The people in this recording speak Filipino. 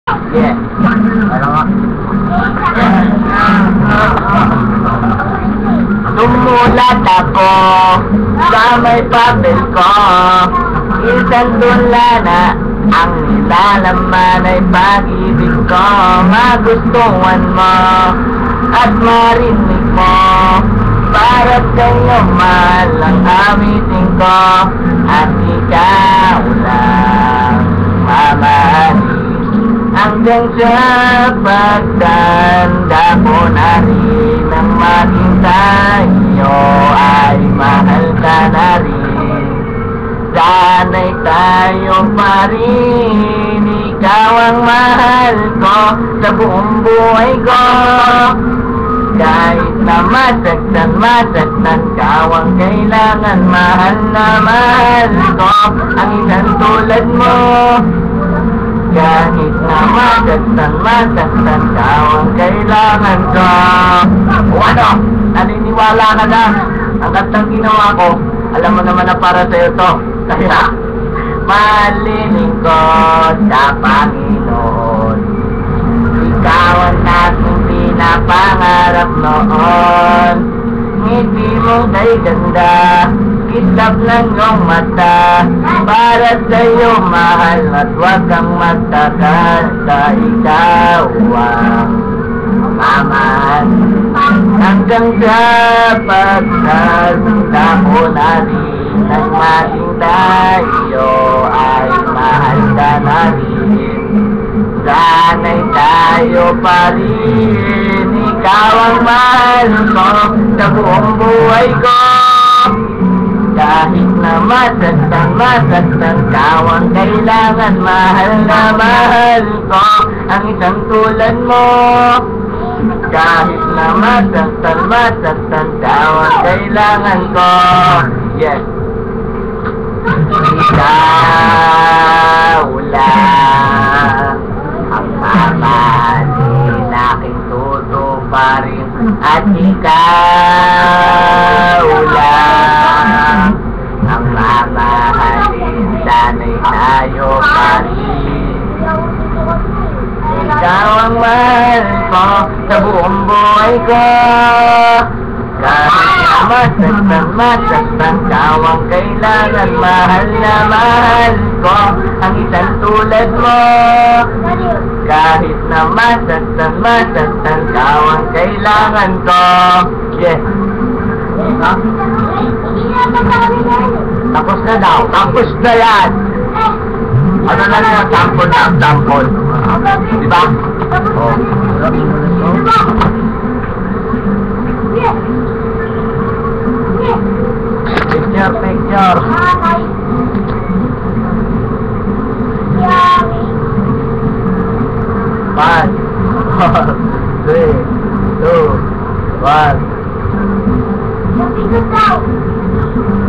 Yeah. Ano nga? Sumulat ako sa may papel ko. Isang tula na ang nilalaman ay pag-ibig ko. Magustuhan mo at marinig mo. Para sa'yo mahal ang amitin ko. At ikaw lang mamahalin. Hanggang sa pagtanda ko na rin ang maging tayo ay mahal ka na rin. Sana'y tayo pa rin, ikaw ang mahal ko sa buong buhay ko. Kahit na masaktan ka ang kailangan, mahal na mahal ko ang isang tulad mo. Kahit na masaktan ka ang kailangan ko. O ano, naniniwala ka na ang kantang ginawa ko, alam mo naman na para sa'yo to. Kaya malilingkod sa Panginoon. Ikaw ang aking pinapangarap noon. Ngiti mo kay ganda, kislap ng iyong mata. Para sa'yo mahal at huwag kang magtakalsa. Ikaw ang mamahal. Hanggang sa pagtanda ko na rin ang maging tayo ay mahal ka na rin. Sana'y tayo pa rin, ikaw ang mahal ko sa buong buhay ko. Kahit na masaktan ka ang kailangan, mahal na mahal ko ang isang tulad mo. Kahit na masaktan ka ang kailangan ko. Yes. Ikaw lang ang mamahalin, aking tutuparin. At ikaw lang ang mamahalin, sana'y tayo pa rin. Ikaw ang mahal ko sa buong buhay ko. Kahit na masaktan ka ang kailangan, mahal na mahal ko ang isang tulad mo. Kahit na masaktan ka ang kailangan ko. Yes. Tapos na daw. Tapos na yan. Ano na lang, tampon na, tampon. Diba? Oh. Picture. 5, 4, 3, 2, 1.